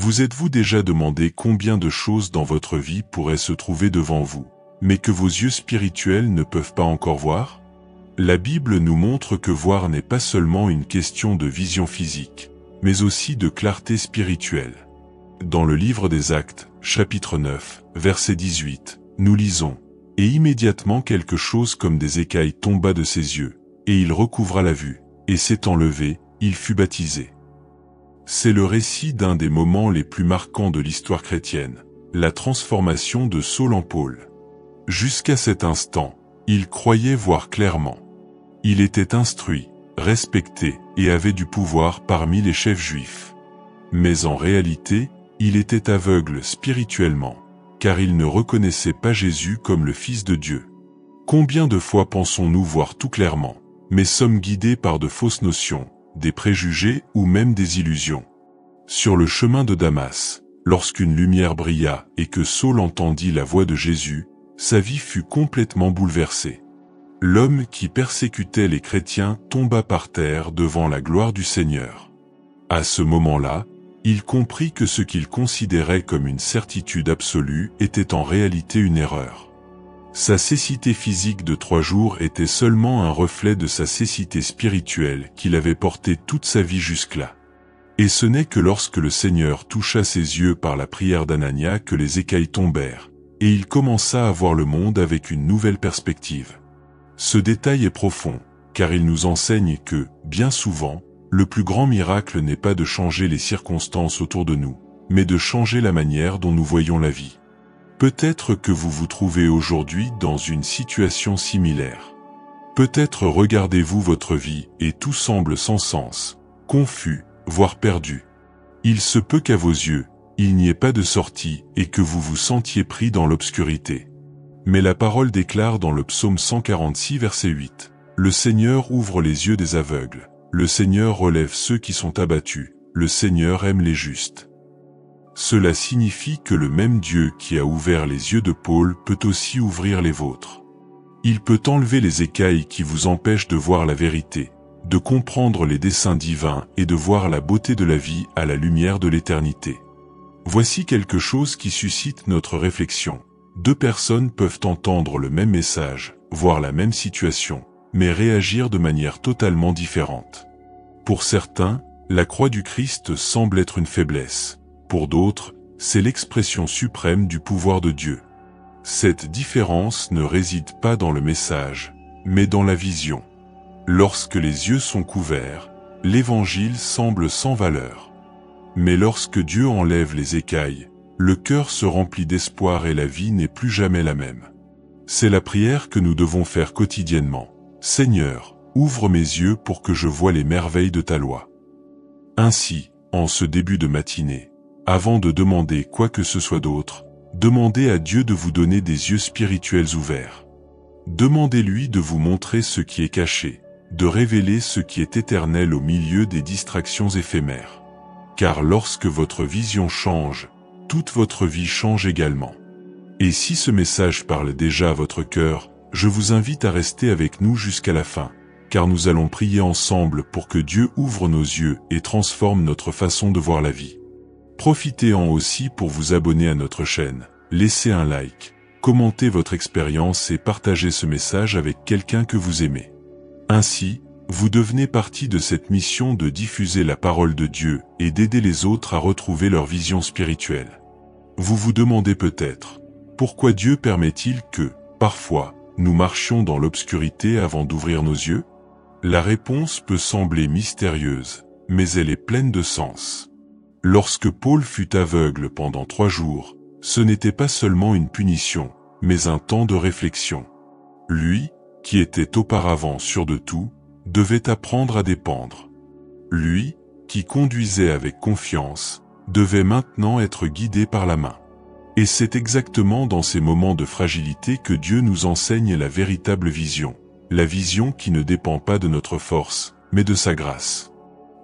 Vous êtes-vous déjà demandé combien de choses dans votre vie pourraient se trouver devant vous, mais que vos yeux spirituels ne peuvent pas encore voir? La Bible nous montre que voir n'est pas seulement une question de vision physique, mais aussi de clarté spirituelle. Dans le livre des Actes, chapitre 9, verset 18, nous lisons « Et immédiatement quelque chose comme des écailles tomba de ses yeux, et il recouvra la vue, et s'étant levé, il fut baptisé. » C'est le récit d'un des moments les plus marquants de l'histoire chrétienne, la transformation de Saul en Paul. Jusqu'à cet instant, il croyait voir clairement. Il était instruit, respecté et avait du pouvoir parmi les chefs juifs. Mais en réalité, il était aveugle spirituellement, car il ne reconnaissait pas Jésus comme le Fils de Dieu. Combien de fois pensons-nous voir tout clairement, mais sommes guidés par de fausses notions, des préjugés ou même des illusions? Sur le chemin de Damas, lorsqu'une lumière brilla et que Saul entendit la voix de Jésus, sa vie fut complètement bouleversée. L'homme qui persécutait les chrétiens tomba par terre devant la gloire du Seigneur. À ce moment-là, il comprit que ce qu'il considérait comme une certitude absolue était en réalité une erreur. Sa cécité physique de 3 jours était seulement un reflet de sa cécité spirituelle qu'il avait portée toute sa vie jusque-là. Et ce n'est que lorsque le Seigneur toucha ses yeux par la prière d'Anania que les écailles tombèrent, et il commença à voir le monde avec une nouvelle perspective. Ce détail est profond, car il nous enseigne que, bien souvent, le plus grand miracle n'est pas de changer les circonstances autour de nous, mais de changer la manière dont nous voyons la vie. Peut-être que vous vous trouvez aujourd'hui dans une situation similaire. Peut-être regardez-vous votre vie et tout semble sans sens, confus, voire perdu. Il se peut qu'à vos yeux, il n'y ait pas de sortie et que vous vous sentiez pris dans l'obscurité. Mais la parole déclare dans le psaume 146 verset 8, « Le Seigneur ouvre les yeux des aveugles, le Seigneur relève ceux qui sont abattus, le Seigneur aime les justes. » Cela signifie que le même Dieu qui a ouvert les yeux de Paul peut aussi ouvrir les vôtres. Il peut enlever les écailles qui vous empêchent de voir la vérité, de comprendre les desseins divins et de voir la beauté de la vie à la lumière de l'éternité. Voici quelque chose qui suscite notre réflexion. 2 personnes peuvent entendre le même message, voir la même situation, mais réagir de manière totalement différente. Pour certains, la croix du Christ semble être une faiblesse. Pour d'autres, c'est l'expression suprême du pouvoir de Dieu. Cette différence ne réside pas dans le message, mais dans la vision. Lorsque les yeux sont couverts, l'évangile semble sans valeur. Mais lorsque Dieu enlève les écailles, le cœur se remplit d'espoir et la vie n'est plus jamais la même. C'est la prière que nous devons faire quotidiennement. Seigneur, ouvre mes yeux pour que je voie les merveilles de ta loi. Ainsi, en ce début de matinée, avant de demander quoi que ce soit d'autre, demandez à Dieu de vous donner des yeux spirituels ouverts. Demandez-lui de vous montrer ce qui est caché, de révéler ce qui est éternel au milieu des distractions éphémères. Car lorsque votre vision change, toute votre vie change également. Et si ce message parle déjà à votre cœur, je vous invite à rester avec nous jusqu'à la fin, car nous allons prier ensemble pour que Dieu ouvre nos yeux et transforme notre façon de voir la vie. Profitez-en aussi pour vous abonner à notre chaîne, laissez un like, commentez votre expérience et partagez ce message avec quelqu'un que vous aimez. Ainsi, vous devenez partie de cette mission de diffuser la parole de Dieu et d'aider les autres à retrouver leur vision spirituelle. Vous vous demandez peut-être, pourquoi Dieu permet-il que, parfois, nous marchions dans l'obscurité avant d'ouvrir nos yeux? La réponse peut sembler mystérieuse, mais elle est pleine de sens. Lorsque Paul fut aveugle pendant 3 jours, ce n'était pas seulement une punition, mais un temps de réflexion. Lui, qui était auparavant sûr de tout, devait apprendre à dépendre. Lui, qui conduisait avec confiance, devait maintenant être guidé par la main. Et c'est exactement dans ces moments de fragilité que Dieu nous enseigne la véritable vision, la vision qui ne dépend pas de notre force, mais de sa grâce.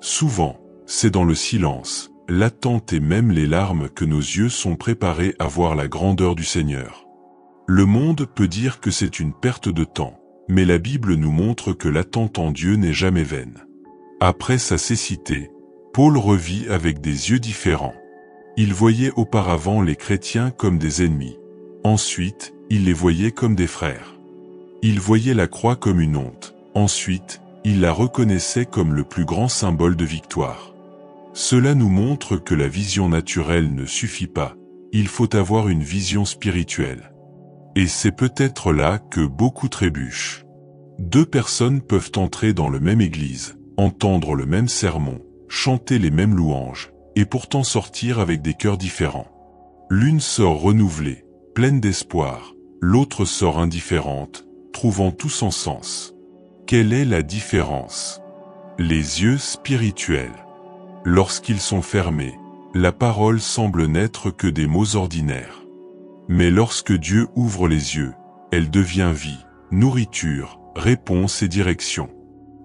Souvent, c'est dans le silence, l'attente et même les larmes que nos yeux sont préparés à voir la grandeur du Seigneur. Le monde peut dire que c'est une perte de temps, mais la Bible nous montre que l'attente en Dieu n'est jamais vaine. Après sa cécité, Paul revit avec des yeux différents. Il voyait auparavant les chrétiens comme des ennemis. Ensuite, il les voyait comme des frères. Il voyait la croix comme une honte. Ensuite, il la reconnaissait comme le plus grand symbole de victoire. Cela nous montre que la vision naturelle ne suffit pas, il faut avoir une vision spirituelle. Et c'est peut-être là que beaucoup trébuchent. Deux personnes peuvent entrer dans le même église, entendre le même sermon, chanter les mêmes louanges, et pourtant sortir avec des cœurs différents. L'une sort renouvelée, pleine d'espoir, l'autre sort indifférente, trouvant tout son sens. Quelle est la différence? Les yeux spirituels. Lorsqu'ils sont fermés, la parole semble n'être que des mots ordinaires. Mais lorsque Dieu ouvre les yeux, elle devient vie, nourriture, réponse et direction.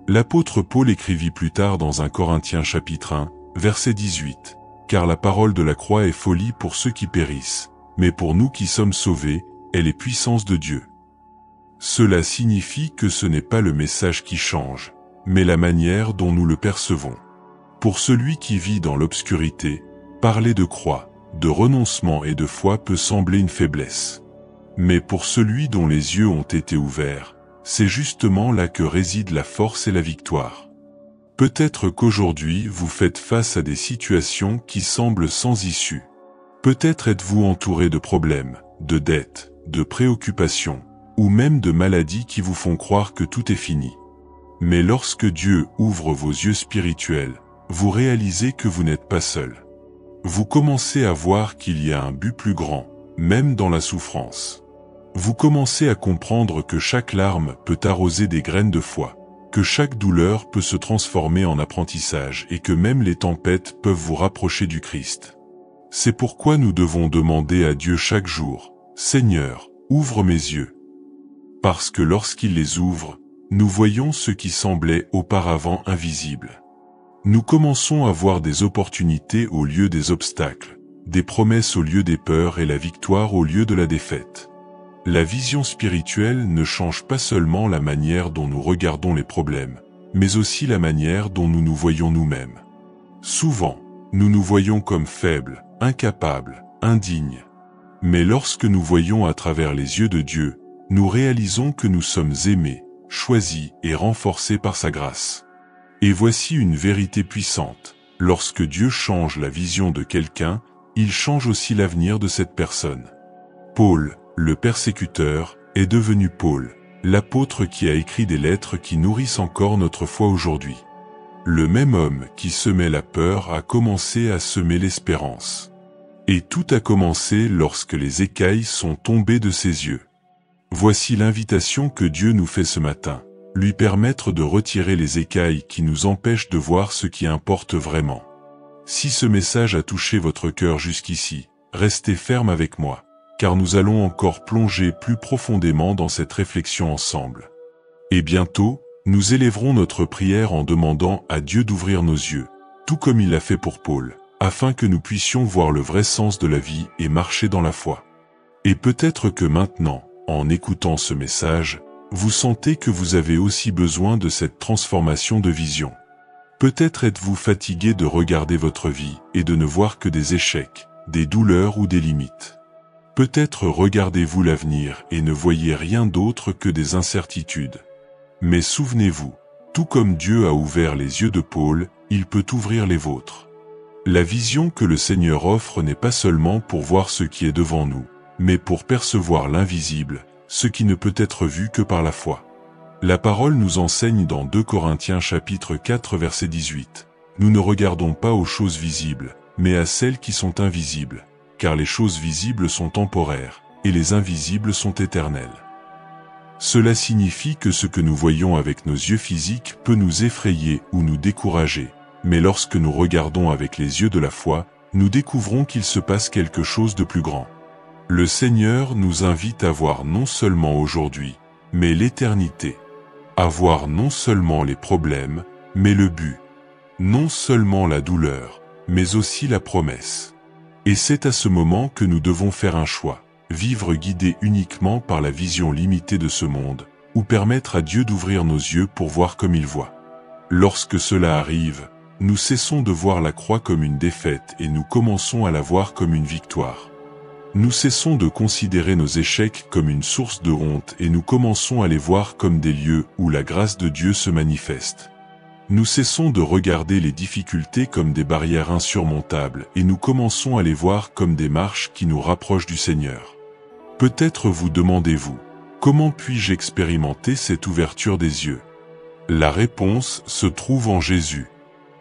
L'apôtre Paul écrivit plus tard dans 1 Corinthiens chapitre 1, verset 18, « Car la parole de la croix est folie pour ceux qui périssent, mais pour nous qui sommes sauvés, elle est puissance de Dieu. » Cela signifie que ce n'est pas le message qui change, mais la manière dont nous le percevons. Pour celui qui vit dans l'obscurité, parler de croix, de renoncement et de foi peut sembler une faiblesse. Mais pour celui dont les yeux ont été ouverts, c'est justement là que réside la force et la victoire. Peut-être qu'aujourd'hui vous faites face à des situations qui semblent sans issue. Peut-être êtes-vous entouré de problèmes, de dettes, de préoccupations, ou même de maladies qui vous font croire que tout est fini. Mais lorsque Dieu ouvre vos yeux spirituels, vous réalisez que vous n'êtes pas seul. Vous commencez à voir qu'il y a un but plus grand, même dans la souffrance. Vous commencez à comprendre que chaque larme peut arroser des graines de foi, que chaque douleur peut se transformer en apprentissage et que même les tempêtes peuvent vous rapprocher du Christ. C'est pourquoi nous devons demander à Dieu chaque jour, « Seigneur, ouvre mes yeux. » Parce que lorsqu'il les ouvre, nous voyons ce qui semblait auparavant invisible. Nous commençons à voir des opportunités au lieu des obstacles, des promesses au lieu des peurs et la victoire au lieu de la défaite. La vision spirituelle ne change pas seulement la manière dont nous regardons les problèmes, mais aussi la manière dont nous nous voyons nous-mêmes. Souvent, nous nous voyons comme faibles, incapables, indignes. Mais lorsque nous voyons à travers les yeux de Dieu, nous réalisons que nous sommes aimés, choisis et renforcés par sa grâce. Et voici une vérité puissante. Lorsque Dieu change la vision de quelqu'un, il change aussi l'avenir de cette personne. Paul, le persécuteur, est devenu Paul, l'apôtre qui a écrit des lettres qui nourrissent encore notre foi aujourd'hui. Le même homme qui semait la peur a commencé à semer l'espérance. Et tout a commencé lorsque les écailles sont tombées de ses yeux. Voici l'invitation que Dieu nous fait ce matin. Lui permettre de retirer les écailles qui nous empêchent de voir ce qui importe vraiment. Si ce message a touché votre cœur jusqu'ici, restez ferme avec moi, car nous allons encore plonger plus profondément dans cette réflexion ensemble. Et bientôt, nous élèverons notre prière en demandant à Dieu d'ouvrir nos yeux, tout comme il l'a fait pour Paul, afin que nous puissions voir le vrai sens de la vie et marcher dans la foi. Et peut-être que maintenant, en écoutant ce message, vous sentez que vous avez aussi besoin de cette transformation de vision. Peut-être êtes-vous fatigué de regarder votre vie et de ne voir que des échecs, des douleurs ou des limites. Peut-être regardez-vous l'avenir et ne voyez rien d'autre que des incertitudes. Mais souvenez-vous, tout comme Dieu a ouvert les yeux de Paul, il peut ouvrir les vôtres. La vision que le Seigneur offre n'est pas seulement pour voir ce qui est devant nous, mais pour percevoir l'invisible, ce qui ne peut être vu que par la foi. La parole nous enseigne dans 2 Corinthiens chapitre 4 verset 18. Nous ne regardons pas aux choses visibles, mais à celles qui sont invisibles, car les choses visibles sont temporaires, et les invisibles sont éternelles. Cela signifie que ce que nous voyons avec nos yeux physiques peut nous effrayer ou nous décourager, mais lorsque nous regardons avec les yeux de la foi, nous découvrons qu'il se passe quelque chose de plus grand. Le Seigneur nous invite à voir non seulement aujourd'hui, mais l'éternité. À voir non seulement les problèmes, mais le but. Non seulement la douleur, mais aussi la promesse. Et c'est à ce moment que nous devons faire un choix, vivre guidés uniquement par la vision limitée de ce monde, ou permettre à Dieu d'ouvrir nos yeux pour voir comme il voit. Lorsque cela arrive, nous cessons de voir la croix comme une défaite et nous commençons à la voir comme une victoire. Nous cessons de considérer nos échecs comme une source de honte et nous commençons à les voir comme des lieux où la grâce de Dieu se manifeste. Nous cessons de regarder les difficultés comme des barrières insurmontables et nous commençons à les voir comme des marches qui nous rapprochent du Seigneur. Peut-être vous demandez-vous, comment puis-je expérimenter cette ouverture des yeux? La réponse se trouve en Jésus.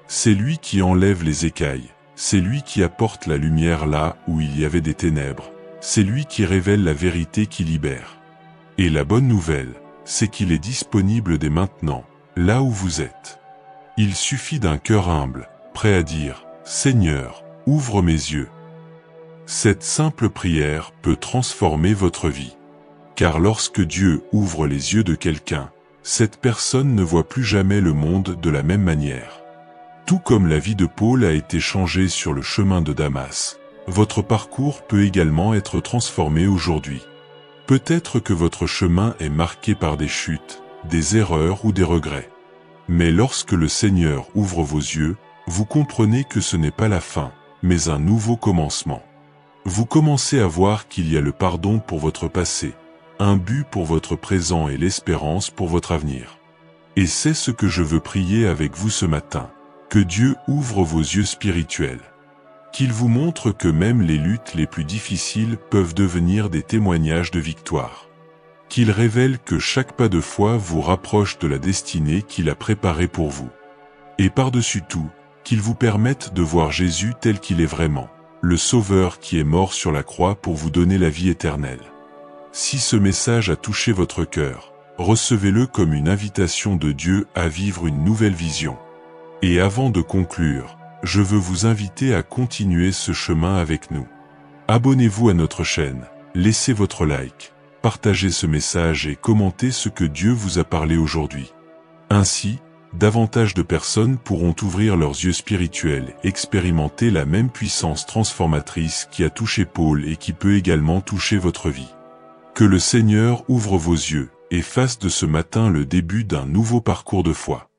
C'est lui qui enlève les écailles. C'est lui qui apporte la lumière là où il y avait des ténèbres. C'est lui qui révèle la vérité qui libère. Et la bonne nouvelle, c'est qu'il est disponible dès maintenant, là où vous êtes. Il suffit d'un cœur humble, prêt à dire « Seigneur, ouvre mes yeux ». Cette simple prière peut transformer votre vie. Car lorsque Dieu ouvre les yeux de quelqu'un, cette personne ne voit plus jamais le monde de la même manière. Tout comme la vie de Paul a été changée sur le chemin de Damas, votre parcours peut également être transformé aujourd'hui. Peut-être que votre chemin est marqué par des chutes, des erreurs ou des regrets. Mais lorsque le Seigneur ouvre vos yeux, vous comprenez que ce n'est pas la fin, mais un nouveau commencement. Vous commencez à voir qu'il y a le pardon pour votre passé, un but pour votre présent et l'espérance pour votre avenir. Et c'est ce que je veux prier avec vous ce matin. Que Dieu ouvre vos yeux spirituels. Qu'il vous montre que même les luttes les plus difficiles peuvent devenir des témoignages de victoire. Qu'il révèle que chaque pas de foi vous rapproche de la destinée qu'il a préparée pour vous. Et par-dessus tout, qu'il vous permette de voir Jésus tel qu'il est vraiment, le Sauveur qui est mort sur la croix pour vous donner la vie éternelle. Si ce message a touché votre cœur, recevez-le comme une invitation de Dieu à vivre une nouvelle vision. Et avant de conclure, je veux vous inviter à continuer ce chemin avec nous. Abonnez-vous à notre chaîne, laissez votre like, partagez ce message et commentez ce que Dieu vous a parlé aujourd'hui. Ainsi, davantage de personnes pourront ouvrir leurs yeux spirituels et expérimenter la même puissance transformatrice qui a touché Paul et qui peut également toucher votre vie. Que le Seigneur ouvre vos yeux et fasse de ce matin le début d'un nouveau parcours de foi.